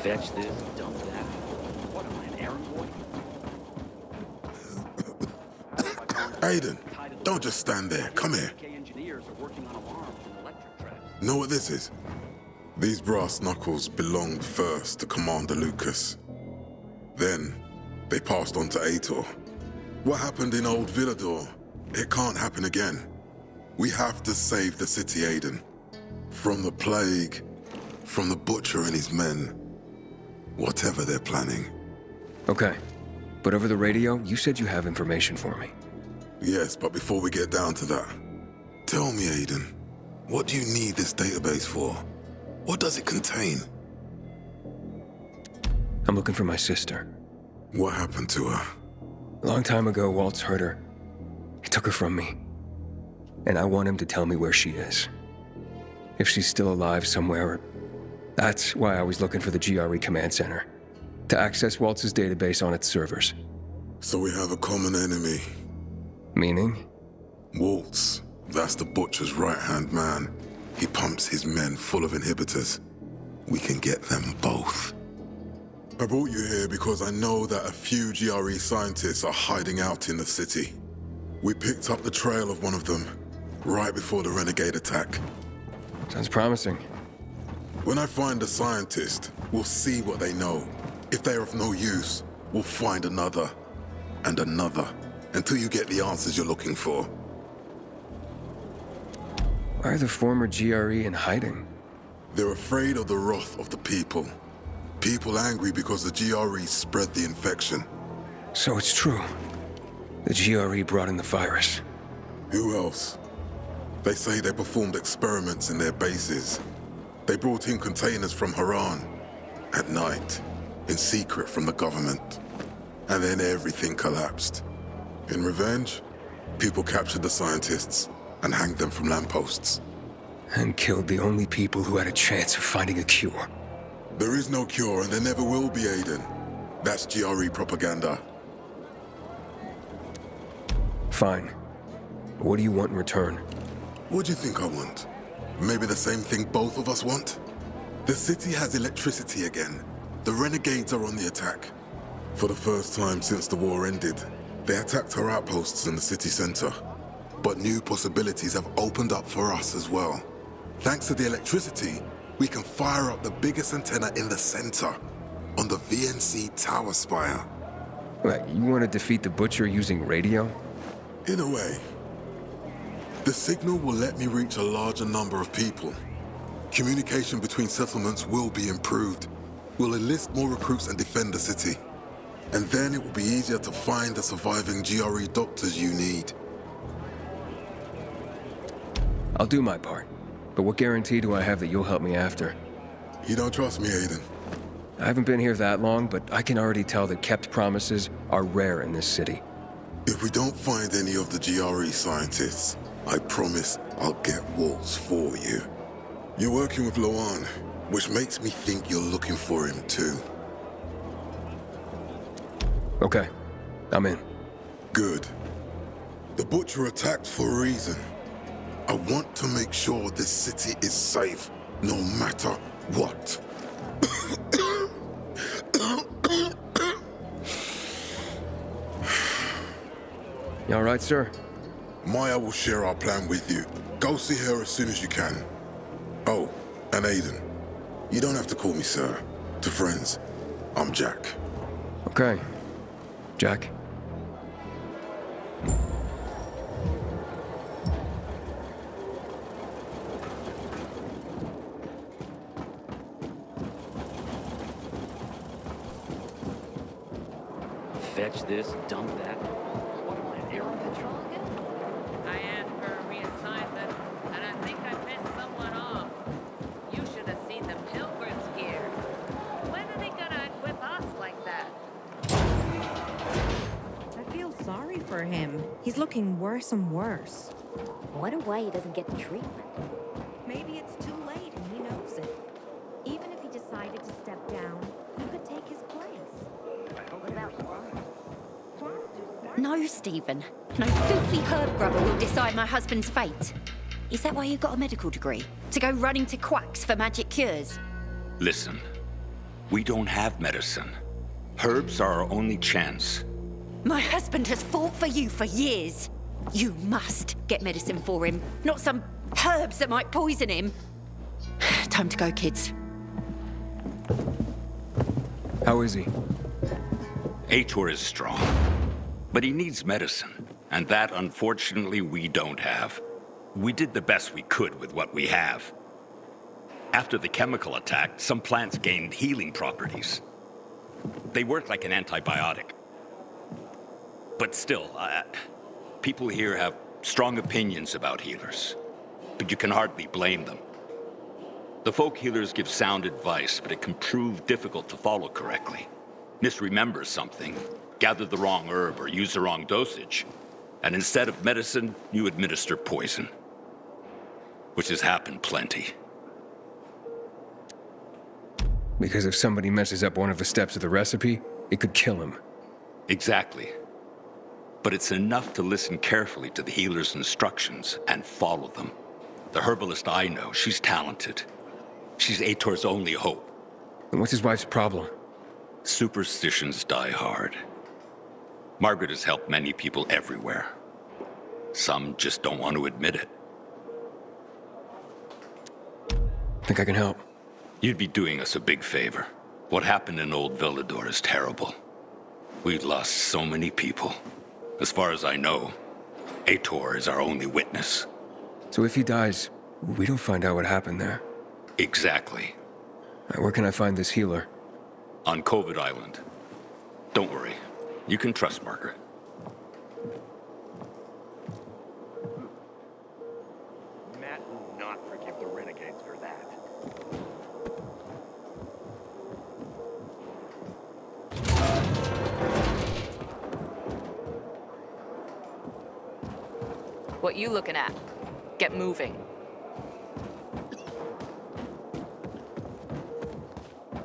Fetch this, dump that. What am I, an errand boy? Aiden, don't just stand there. Come here. Know what this is? These brass knuckles belonged first to Commander Lucas. Then, they passed on to Aitor. What happened in Old Villador, it can't happen again. We have to save the city, Aiden. From the plague, from the Butcher and his men. Whatever they're planning. Okay. But over the radio, you said you have information for me. Yes, but before we get down to that, tell me, Aiden, what do you need this database for? What does it contain? I'm looking for my sister. What happened to her? A long time ago, Waltz hurt her. He took her from me. And I want him to tell me where she is. If she's still alive somewhere. That's why I was looking for the GRE command center. To access Waltz's database on its servers. So we have a common enemy. Meaning? Waltz. That's the Butcher's right-hand man. He pumps his men full of inhibitors. We can get them both. I brought you here because I know that a few GRE scientists are hiding out in the city. We picked up the trail of one of them right before the Renegade attack. Sounds promising. When I find a scientist, we'll see what they know. If they're of no use, we'll find another and another until you get the answers you're looking for. Why are the former GRE in hiding? They're afraid of the wrath of the people. People angry because the GRE spread the infection. So it's true. The GRE brought in the virus. Who else? They say they performed experiments in their bases. They brought in containers from Haran at night, in secret from the government. And then everything collapsed. In revenge, people captured the scientists and hanged them from lampposts. And killed the only people who had a chance of finding a cure. There is no cure, and there never will be, Aiden. That's GRE propaganda. Fine. What do you want in return? What do you think I want? Maybe the same thing both of us want? The city has electricity again. The Renegades are on the attack. For the first time since the war ended, they attacked our outposts in the city center. But new possibilities have opened up for us as well. Thanks to the electricity, we can fire up the biggest antenna in the center, on the VNC tower spire. Wait, you want to defeat the Butcher using radio? In a way. The signal will let me reach a larger number of people. Communication between settlements will be improved. We'll enlist more recruits and defend the city. And then it will be easier to find the surviving GRE doctors you need. I'll do my part. But what guarantee do I have that you'll help me after? You don't trust me, Aiden? I haven't been here that long, but I can already tell that kept promises are rare in this city. If we don't find any of the GRE scientists, I promise I'll get Waltz for you. You're working with Loan, which makes me think you're looking for him too. Okay, I'm in. Good. The Butcher attacked for a reason. I want to make sure this city is safe, no matter what. You all right, sir? Maya will share our plan with you. Go see her as soon as you can. Oh, and Aiden, you don't have to call me sir. To friends, I'm Jack. Okay. Jack. Fetch this, dump that. What am I, an errand patrol? I asked for a reassignment, and I think I pissed someone off. You should have seen the Pilgrim's gear. When are they gonna equip us like that? I feel sorry for him. He's looking worse and worse. What a way he doesn't get the treatment. Maybe it's too late and he knows it. Even if he decided to step down, you could take his place. What about No, Stephen. No filthy herb grubber will decide my husband's fate. Is that why you got a medical degree? To go running to quacks for magic cures? Listen, We don't have medicine. Herbs are our only chance. My husband has fought for you for years. You must get medicine for him, not some herbs that might poison him. Time to go, kids. How is he? Ator is strong, but he needs medicine, and that, unfortunately, we don't have. We did the best we could with what we have. After the chemical attack, some plants gained healing properties. They work like an antibiotic. But still, people here have strong opinions about healers, but you can hardly blame them. The folk healers give sound advice, but it can prove difficult to follow correctly. Misremember something, gather the wrong herb, or use the wrong dosage, and instead of medicine, you administer poison. Which has happened plenty. Because if somebody messes up one of the steps of the recipe, it could kill him. Exactly. But it's enough to listen carefully to the healer's instructions and follow them. The herbalist I know, she's talented. She's Ator's only hope. And what's his wife's problem? Superstitions die hard. Margaret has helped many people everywhere. Some just don't want to admit it. Think I can help? You'd be doing us a big favor. What happened in Old Villador is terrible. We've lost so many people. As far as I know, Ator is our only witness. So if he dies, we don't find out what happened there. Exactly. Where can I find this healer? On COVID Island. Don't worry. You can trust Margaret. Matt will not forgive the renegades for that. What you looking at? Get moving.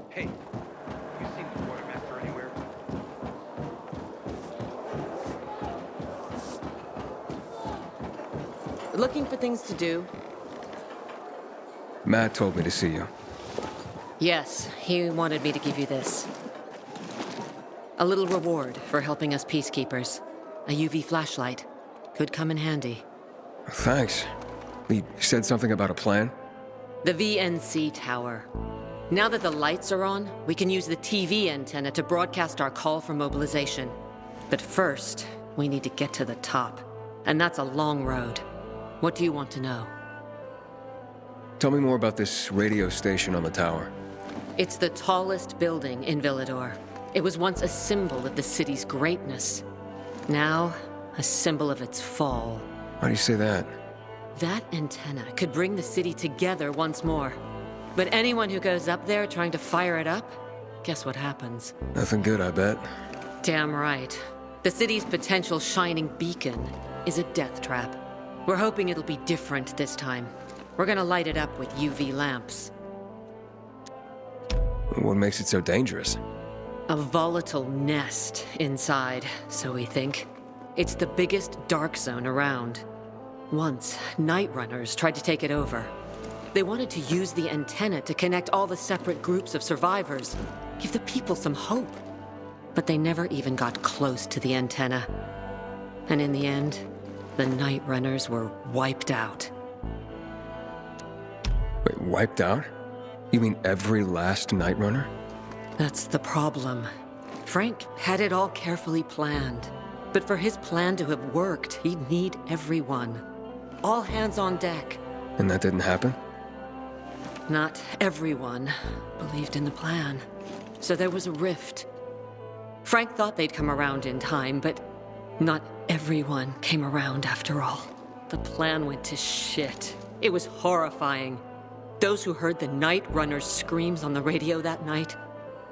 Hey, you seen the quartermaster anywhere? Looking for things to do? Matt told me to see you. Yes, he wanted me to give you this. A little reward for helping us peacekeepers. A UV flashlight. Could come in handy. Thanks. He said something about a plan? The VNC tower. Now that the lights are on, we can use the TV antenna to broadcast our call for mobilization. But first, we need to get to the top. And that's a long road. What do you want to know? Tell me more about this radio station on the tower. It's the tallest building in Villador. It was once a symbol of the city's greatness. Now, a symbol of its fall. Why do you say that? That antenna could bring the city together once more. But anyone who goes up there trying to fire it up, guess what happens? Nothing good, I bet. Damn right. The city's potential shining beacon is a death trap. We're hoping it'll be different this time. We're gonna light it up with UV lamps. What makes it so dangerous? A volatile nest inside, so we think. It's the biggest dark zone around. Once, night runners tried to take it over. They wanted to use the antenna to connect all the separate groups of survivors, give the people some hope. But they never even got close to the antenna. And in the end, the night runners were wiped out. Wait, wiped out? You mean every last night runner? That's the problem. Frank had it all carefully planned. But for his plan to have worked, he'd need everyone. All hands on deck. And that didn't happen? Not everyone believed in the plan. So there was a rift. Frank thought they'd come around in time, but not everyone came around after all. The plan went to shit. It was horrifying. Those who heard the Night Runner's screams on the radio that night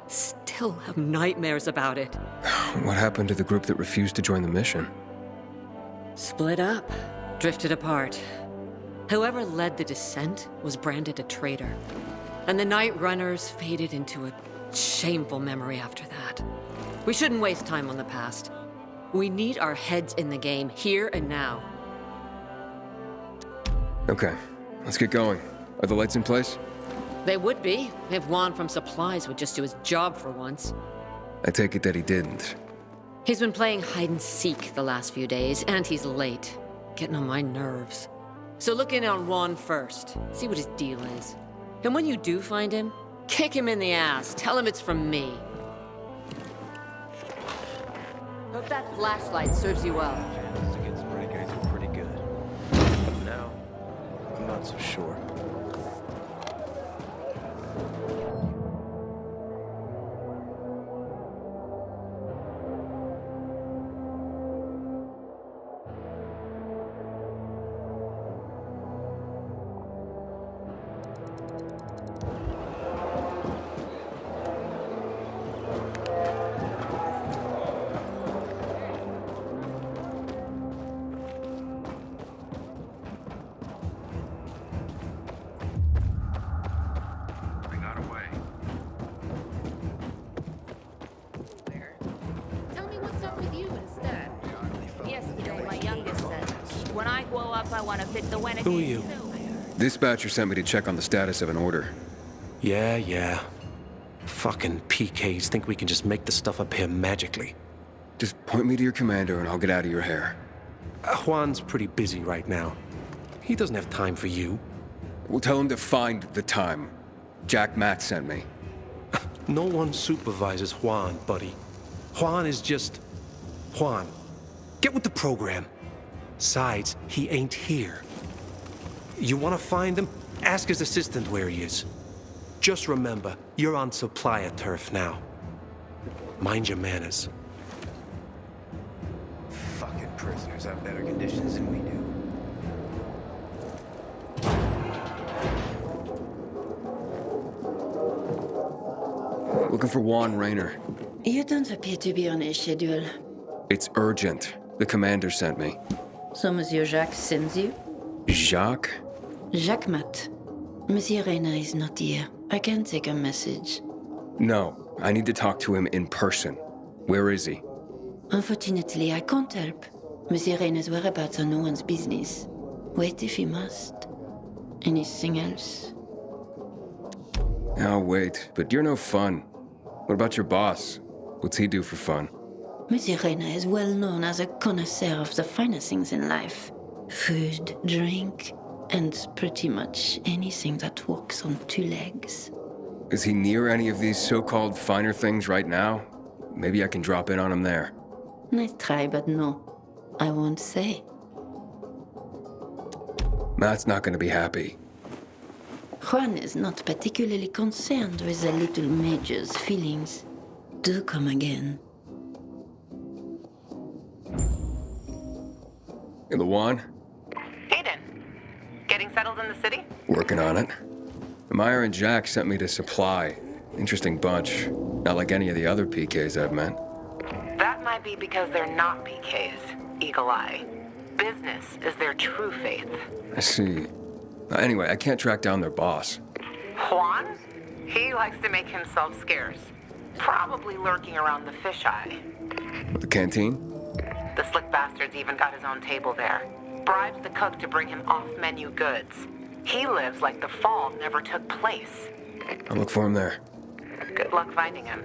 still have nightmares about it. What happened to the group that refused to join the mission? Split up, drifted apart. Whoever led the descent was branded a traitor. And the Night Runners faded into a shameful memory after that. We shouldn't waste time on the past. We need our heads in the game, here and now. Okay, let's get going. Are the lights in place? They would be, if Juan from Supplies would just do his job for once. I take it that he didn't. He's been playing hide-and-seek the last few days, and he's late. Getting on my nerves. So look in on Juan first. See what his deal is. And when you do find him, kick him in the ass. Tell him it's from me. Hope that flashlight serves you well. Chances to get some renegades are pretty good. But now, I'm not so sure. Tell me what's up with you instead. Yesterday, my youngest said, when I grow up, I want to fit the renegade. Who are you? Dispatcher sent me to check on the status of an order. Yeah. Fucking PKs think we can just make the stuff up here magically. Just point me to your commander and I'll get out of your hair. Juan's pretty busy right now. He doesn't have time for you. We'll tell him to find the time. Jack Matt sent me. No one supervises Juan, buddy. Juan is just... Juan. Get with the program. Besides, he ain't here. You want to find him? Ask his assistant where he is. Just remember, you're on supplier turf now. Mind your manners. Fucking prisoners have better conditions than we do. Looking for Juan Rayner. You don't appear to be on a schedule. It's urgent. The commander sent me. So Monsieur Jacques sends you? Jacques? Jacques Mat. Monsieur Reyna is not here. I can take a message. No, I need to talk to him in person. Where is he? Unfortunately, I can't help. Monsieur Reyna's whereabouts are no one's business. Wait if he must. Anything else? I'll wait, but you're no fun. What about your boss? What's he do for fun? Monsieur Reyna is well known as a connoisseur of the finer things in life. Food, drink, and pretty much anything that walks on two legs. Is he near any of these so-called finer things right now? Maybe I can drop in on him there. Nice try, but no. I won't say. Matt's not gonna be happy. Juan is not particularly concerned with the little major's feelings. Do come again. In the Juan? Hayden, getting settled in the city? Working on it. Meyer and Jack sent me to Supply. Interesting bunch. Not like any of the other PKs I've met. That might be because they're not PKs, Eagle Eye. Business is their true faith. I see. Anyway, I can't track down their boss. Juan? He likes to make himself scarce. Probably lurking around the fisheye. With the canteen? The slick bastard's even got his own table there. Bribes the cook to bring him off-menu goods. He lives like the fall never took place. I'll look for him there. Good luck finding him.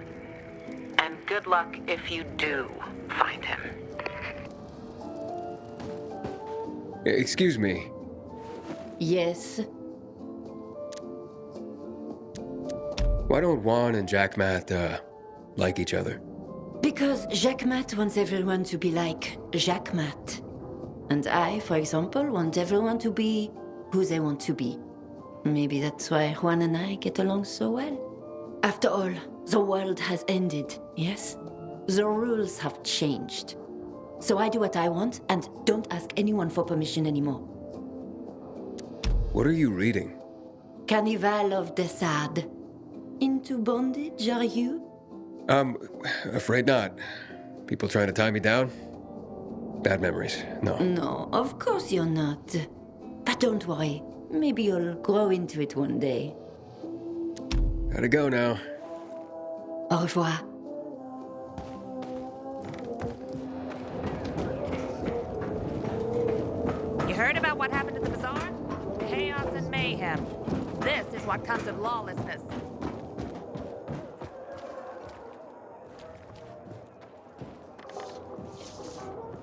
And good luck if you do find him. Excuse me. Yes? Why don't Juan and Jack Matt, like each other? Because Jacques Mat wants everyone to be like Jacques Mat. And I, for example, want everyone to be who they want to be. Maybe that's why Juan and I get along so well. After all, the world has ended, yes? The rules have changed. So I do what I want and don't ask anyone for permission anymore. What are you reading? Carnival of the Sad. Into bondage, are you? Afraid not. People trying to tie me down? Bad memories, no. No, of course you're not. But don't worry. Maybe you'll grow into it one day. Gotta go now. Au revoir. You heard about what happened at the bazaar? Chaos and mayhem. This is is what comes of lawlessness.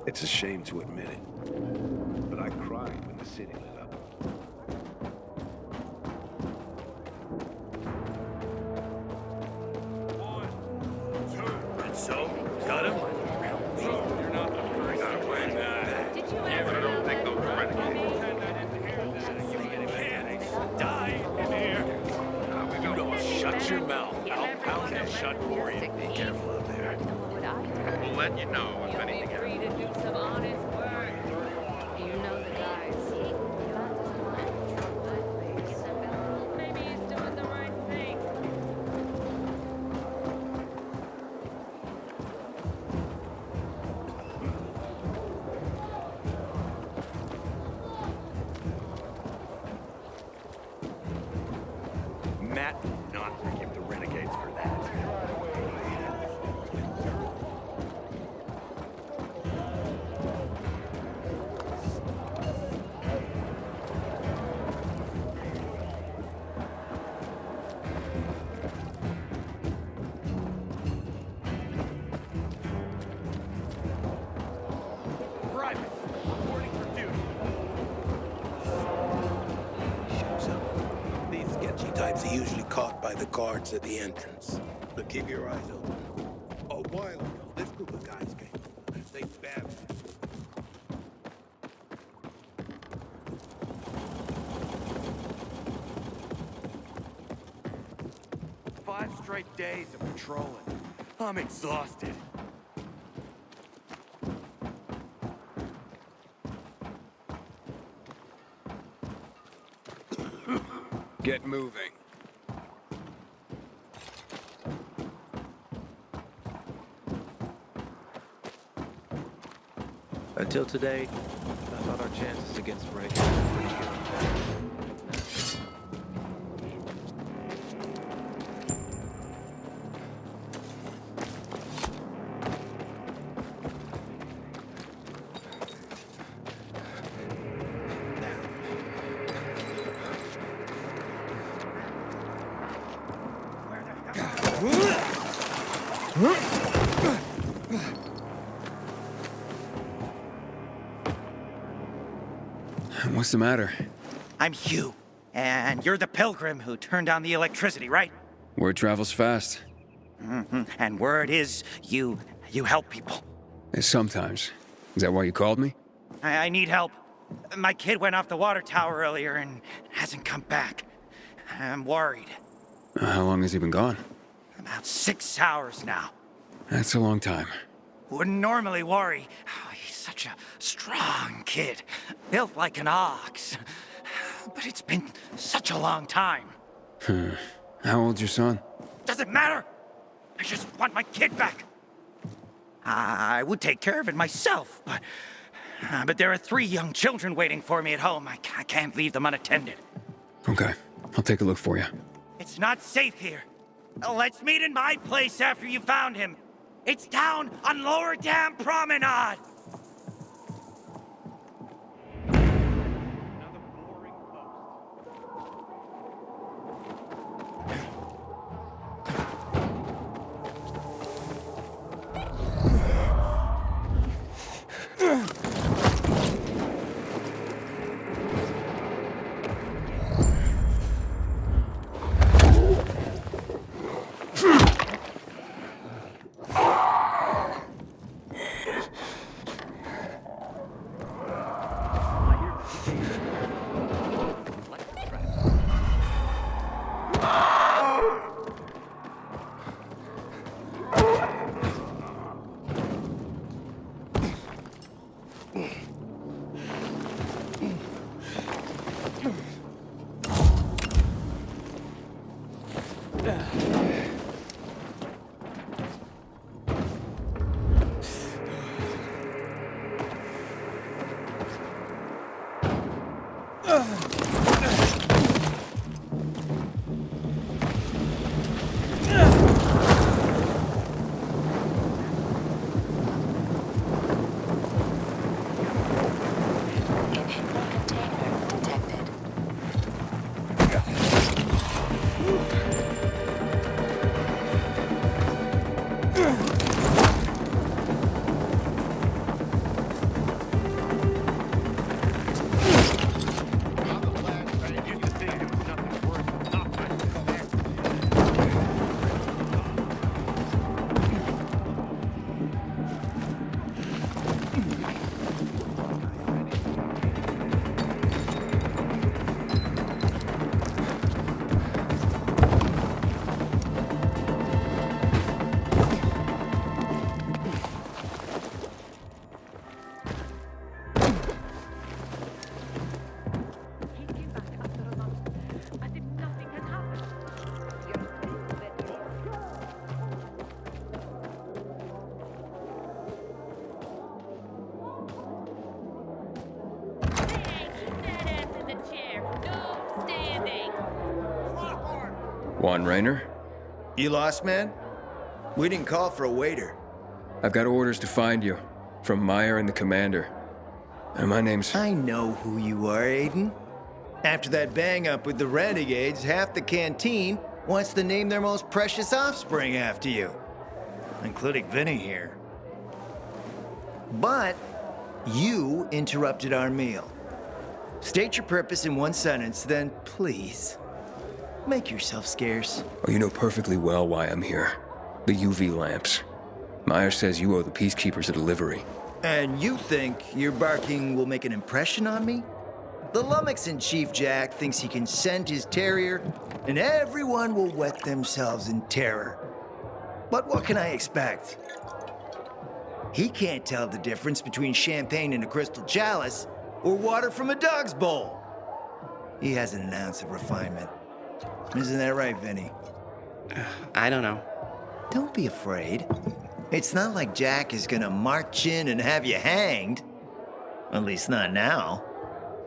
It's a shame to admit it, but I cried when the city lit up. So, got him? You're not the first to win that. Did you ever I don't think those die in here. You don't shut your mouth. I'll pound that shut for you. Be careful out there. We'll let you know if anything happens. Free to do some honest work. You know the guys. Maybe he's doing the right thing. Matt did not forgive the renegades for that. Private, reporting for duty. Shows up. These sketchy types are usually caught by the guards at the entrance. So keep your eyes open. A while ago, this group of guys came. They babbed. 5 straight days of patrolling. I'm exhausted. Get moving. Until today, I thought our chances against renegades were pretty good. What's the matter? I'm Hugh, and you're the pilgrim who turned on the electricity, right? Word travels fast. And word is you help people. Sometimes. Is that why you called me? I need help. My kid went off the water tower earlier and hasn't come back. I'm worried. How long has he been gone? About 6 hours now. That's a long time. Wouldn't normally worry. Oh, he's such a strong kid. Built like an ox. But it's been such a long time. How old's your son? Doesn't matter. I just want my kid back. I would take care of it myself, but there are 3 young children waiting for me at home. I can't leave them unattended. Okay, I'll take a look for you. It's not safe here. Let's meet in my place after you found him. It's down on Lower Dam Promenade. Juan Raynor? You lost, man? We didn't call for a waiter. I've got orders to find you. From Meyer and the commander. And my name's... I know who you are, Aiden. After that bang-up with the Renegades, half the canteen wants to name their most precious offspring after you. Including Vinny here. But you interrupted our meal. State your purpose in one sentence, then please, make yourself scarce. Oh, you know perfectly well why I'm here. The UV lamps. Meyer says you owe the Peacekeepers a delivery. And you think your barking will make an impression on me? The Lummox-in-Chief Jack thinks he can scent his terrier, and everyone will wet themselves in terror. But what can I expect? He can't tell the difference between champagne in a crystal chalice or water from a dog's bowl. He hasn't an ounce of refinement. Isn't that right, Vinny? I don't know. Don't be afraid. It's not like Jack is gonna march in and have you hanged. At least not now.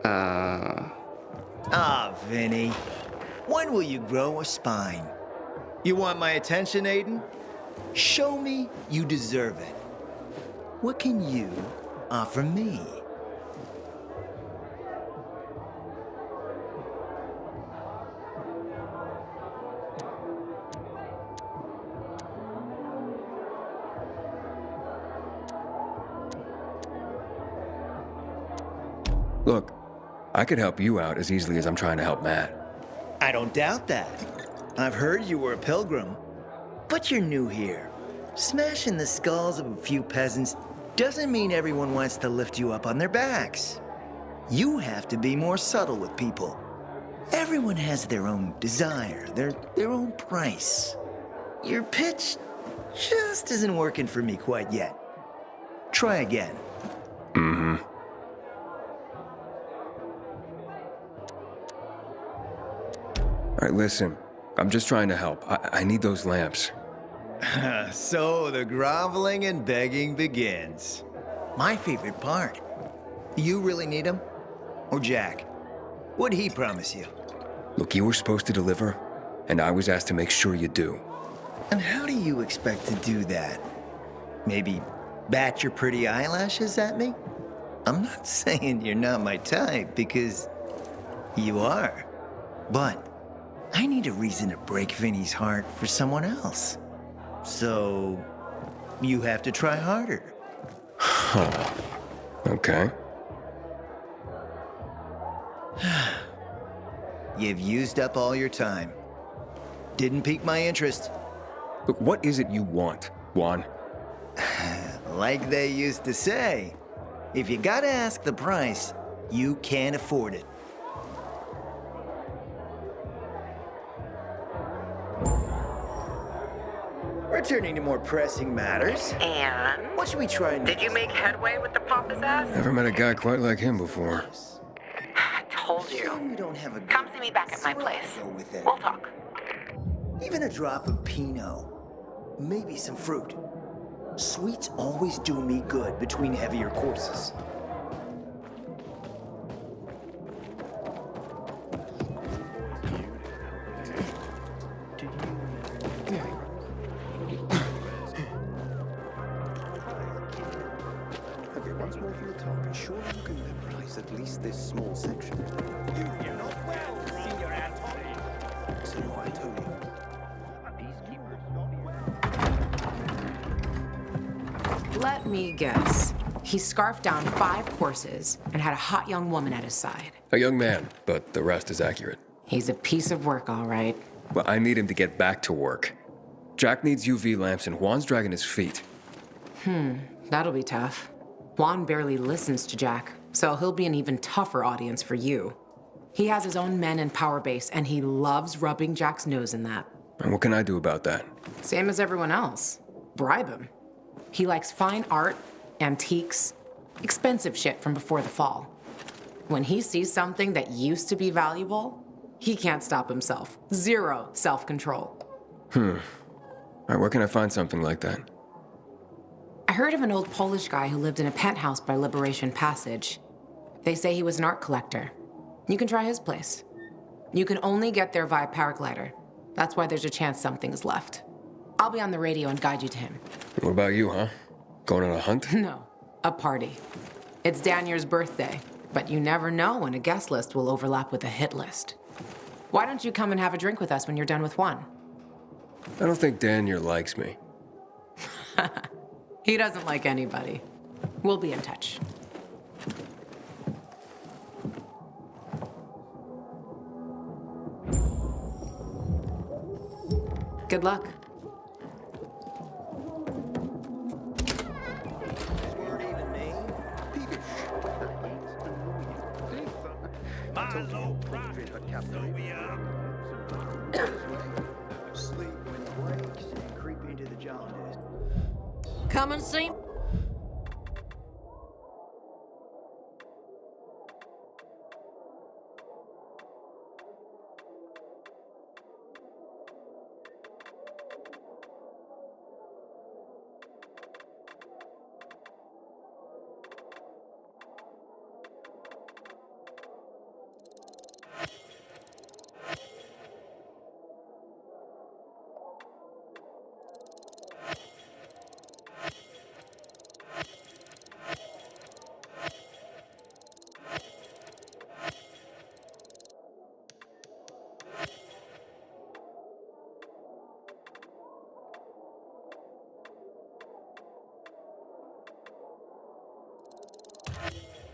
Ah, Vinny. When will you grow a spine? You want my attention, Aiden? Show me you deserve it. What can you offer me? Look, I could help you out as easily as I'm trying to help Matt. I don't doubt that. I've heard you were a pilgrim. But you're new here. Smashing the skulls of a few peasants doesn't mean everyone wants to lift you up on their backs. You have to be more subtle with people. Everyone has their own desire, their own price. Your pitch just isn't working for me quite yet. Try again. Mm-hmm. All right, listen. I'm just trying to help. I need those lamps. So the groveling and begging begins. My favorite part. You really need them? Or Jack? What'd he promise you? Look, you were supposed to deliver, and I was asked to make sure you do. And how do you expect to do that? Maybe bat your pretty eyelashes at me? I'm not saying you're not my type, because you are. But I need a reason to break Vinny's heart for someone else. So you have to try harder. Huh. Okay. You've used up all your time. Didn't pique my interest. Look, what is it you want, Juan? Like they used to say, if you gotta ask the price, you can't afford it. Returning to more pressing matters. And? What should we try next? Did you make headway with the pompous ass? Never met a guy quite like him before. I told you. We don't have a Come see me back at my place. We'll talk. Even a drop of Pinot. Maybe some fruit. Sweets always do me good between heavier courses. Once more from the top. Sure you can memorize at least this small section. You're not well, Senior Anthony. So I told you. Let me guess. He scarfed down 5 courses and had a hot young woman at his side. A young man, but the rest is accurate. He's a piece of work, all right. Well, I need him to get back to work. Jack needs UV lamps and Juan's dragging his feet. That'll be tough. Juan barely listens to Jack, so he'll be an even tougher audience for you. He has his own men and power base, and he loves rubbing Jack's nose in that. And what can I do about that? Same as everyone else. Bribe him. He likes fine art, antiques, expensive shit from before the fall. When he sees something that used to be valuable, he can't stop himself. 0 self-control. All right, where can I find something like that? I heard of an old Polish guy who lived in a penthouse by Liberation Passage. They say he was an art collector. You can try his place. You can only get there via paraglider. That's why there's a chance something's left. I'll be on the radio and guide you to him. What about you, huh? Going on a hunt? No, a party. It's Danier's birthday, but you never know when a guest list will overlap with a hit list. Why don't you come and have a drink with us when you're done with one? I don't think Danier likes me. He doesn't like anybody. We'll be in touch. Good luck. Come and see.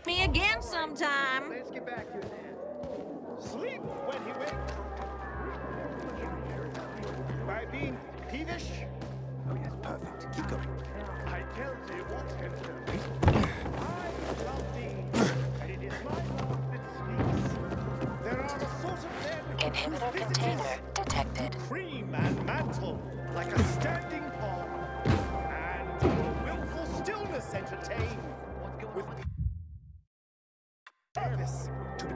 Me again sometime. Let's get back to it then. Sleep when he wakes. By being peevish? Oh yes, perfect. Keep going. I tell thee what, Hester. I love thee, and it is my love that speaks. There are a sort of men Inhibitor container detected. Cream and mantle, like a standing palm, and willful stillness entertain. With purpose to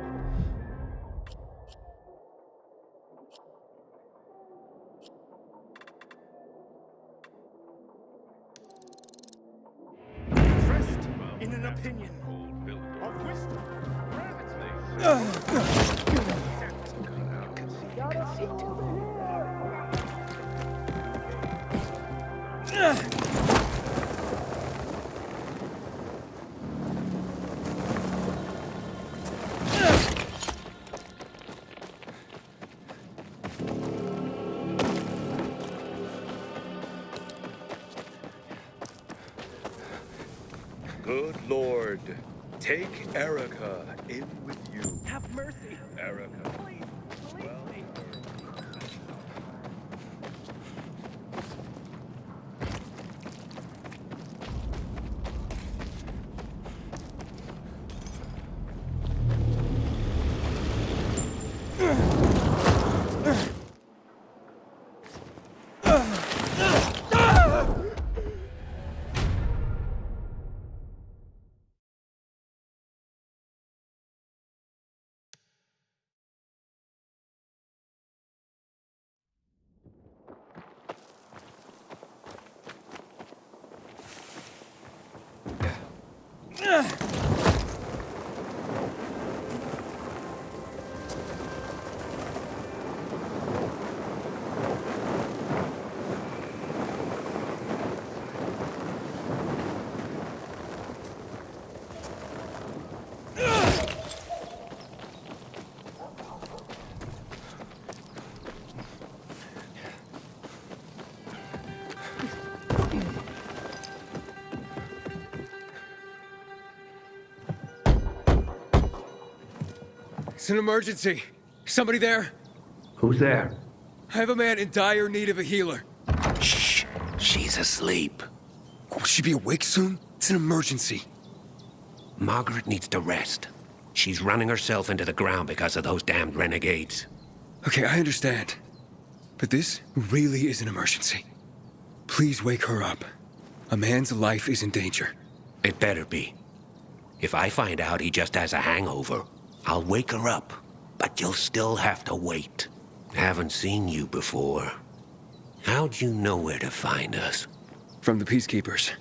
dressed in an opinion of wisdom, Good Lord, take Erica in with you. Have mercy. Erica. It's an emergency. Somebody there? Who's there? I have a man in dire need of a healer. Shh. She's asleep. Will she be awake soon? It's an emergency. Margaret needs to rest. She's running herself into the ground because of those damned renegades. Okay, I understand. But this really is an emergency. Please wake her up. A man's life is in danger. It better be. If I find out he just has a hangover, I'll wake her up, but you'll still have to wait. Haven't seen you before. How'd you know where to find us? From the Peacekeepers.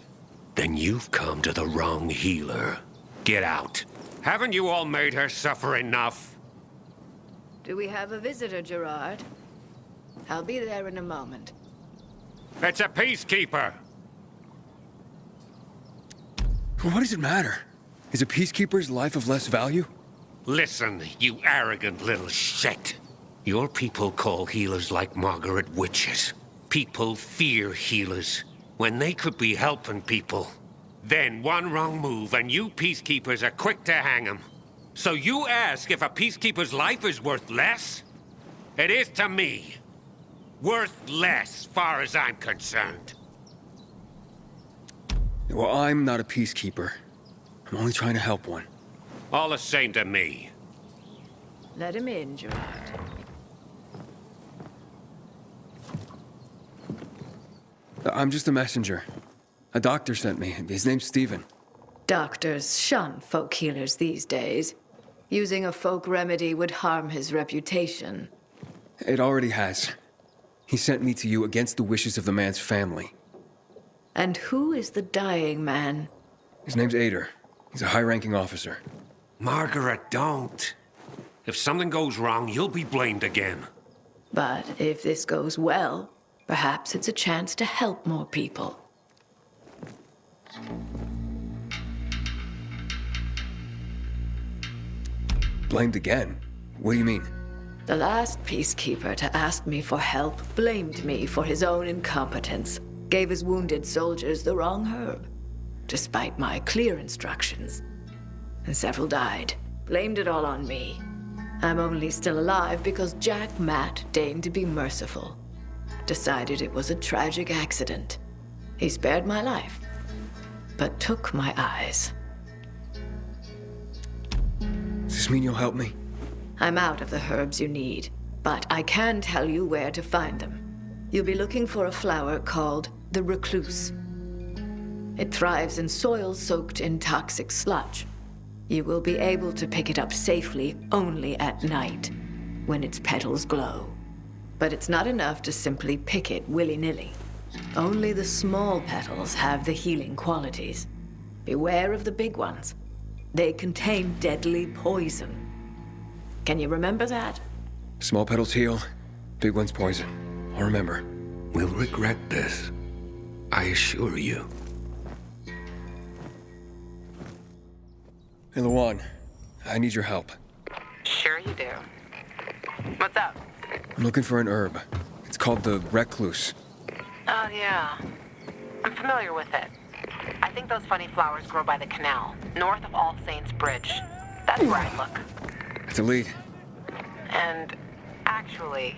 Then you've come to the wrong healer. Get out. Haven't you all made her suffer enough? Do we have a visitor, Gerard? I'll be there in a moment. It's a peacekeeper. What does it matter? Is a peacekeeper's life of less value? Listen, you arrogant little shit. Your people call healers like Margaret witches. People fear healers when they could be helping people. Then one wrong move and you peacekeepers are quick to hang 'em. So you ask if a peacekeeper's life is worth less? It is to me. Worth less, far as I'm concerned. Well, I'm not a peacekeeper. I'm only trying to help one. All the same to me. Let him in, Gerard. I'm just a messenger. A doctor sent me. His name's Stephen. Doctors shun folk healers these days. Using a folk remedy would harm his reputation. It already has. He sent me to you against the wishes of the man's family. And who is the dying man? His name's Ader. He's a high-ranking officer. Margaret, don't. If something goes wrong, you'll be blamed again. But if this goes well, perhaps it's a chance to help more people. Blamed again? What do you mean? The last peacekeeper to ask me for help blamed me for his own incompetence, gave his wounded soldiers the wrong herb, despite my clear instructions. And several died. Blamed it all on me. I'm only still alive because Jack Matt deigned to be merciful. Decided it was a tragic accident. He spared my life, but took my eyes. Does this mean you'll help me? I'm out of the herbs you need, but I can tell you where to find them. You'll be looking for a flower called the recluse. It thrives in soil soaked in toxic sludge. You will be able to pick it up safely only at night, when its petals glow. But it's not enough to simply pick it willy-nilly. Only the small petals have the healing qualities. Beware of the big ones. They contain deadly poison. Can you remember that? Small petals heal, big ones poison. I'll remember. We'll regret this. I assure you. Hey, Luan, I need your help. Sure you do. What's up? I'm looking for an herb. It's called the recluse. Oh, yeah. I'm familiar with it. I think those funny flowers grow by the canal, north of All Saints Bridge. That's where I look. It's a lead. And actually,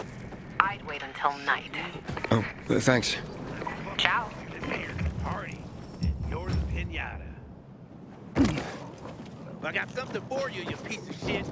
I'd wait until night. Oh, thanks. Ciao. Party. You're the pinata. I got something for you, you piece of shit.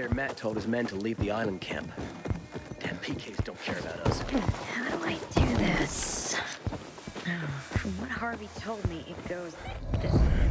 hear Matt told his men to leave the island camp. Damn PKs don't care about us. How do I do this? From what Harvey told me, it goes this way.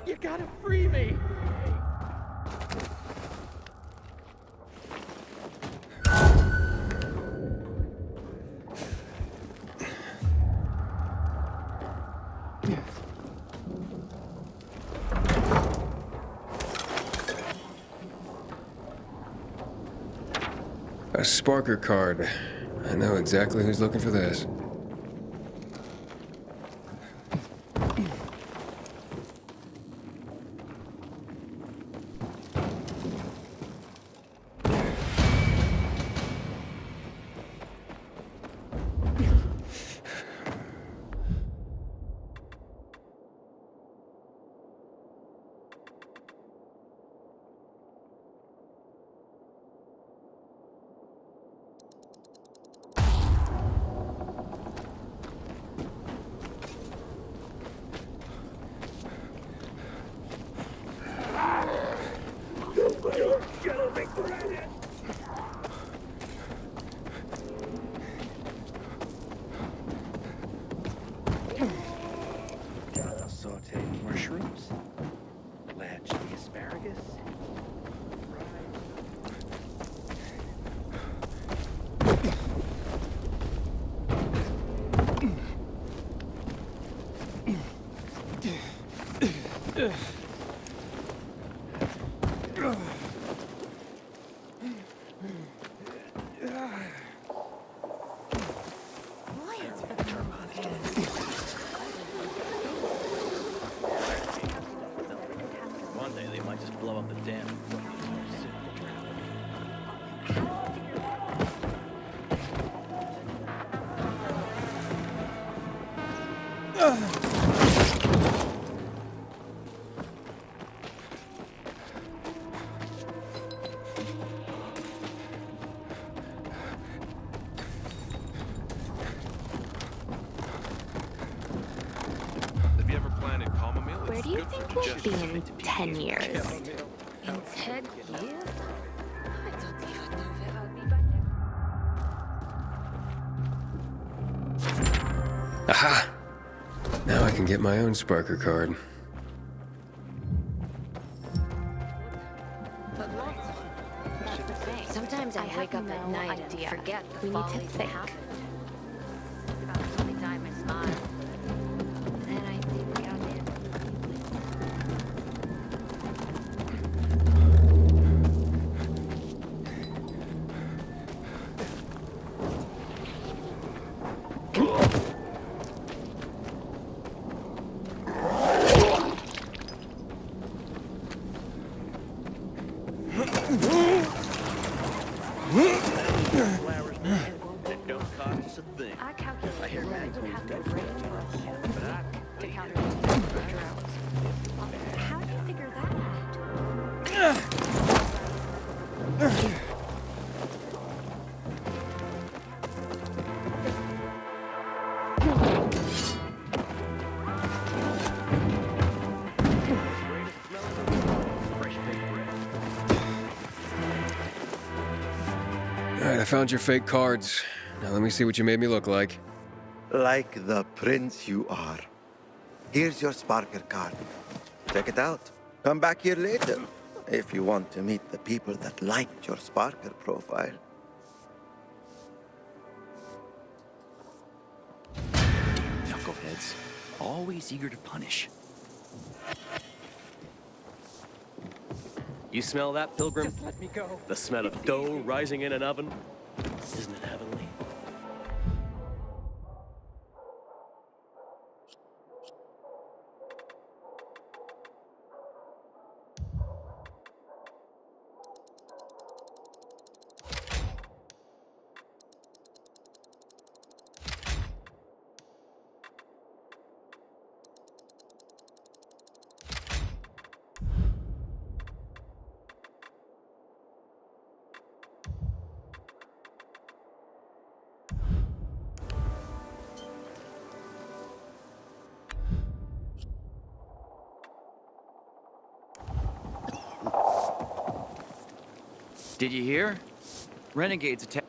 You gotta free me! A Sparker card. I know exactly who's looking for this. Sauteed mushrooms, blanch the asparagus. One day they might just blow up the dam. Have you ever planted chamomile? Where do you think we'll be in 10 years? In 10 years? Aha! Now I can get my own Sparker card. Sometimes I wake up at night and forget the We need to follies that think. happen. About the only time I smile. Then I think about it. Flowers, man, that don't cost us a thing. I calculated I hear women would have to Magnum bring but I to counter droughts. How do you figure that out? Alright, I found your fake cards. Now let me see what you made me look like. Like the prince you are. Here's your Sparker card. Check it out. Come back here later if you want to meet the people that liked your Sparker profile. Knuckleheads, always eager to punish. You smell that, Pilgrim? Just let me go. The smell of dough rising in an oven? Isn't it heavenly? Did you hear? Renegades attack.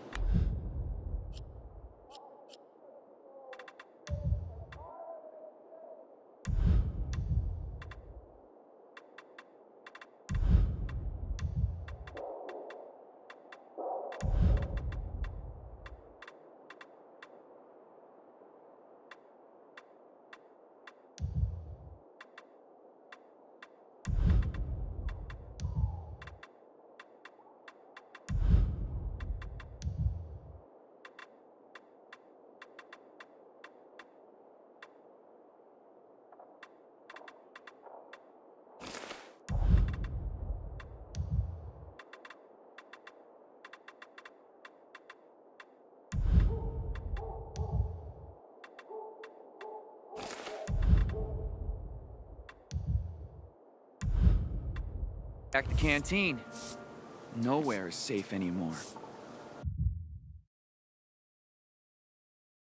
Attack the canteen. Nowhere is safe anymore.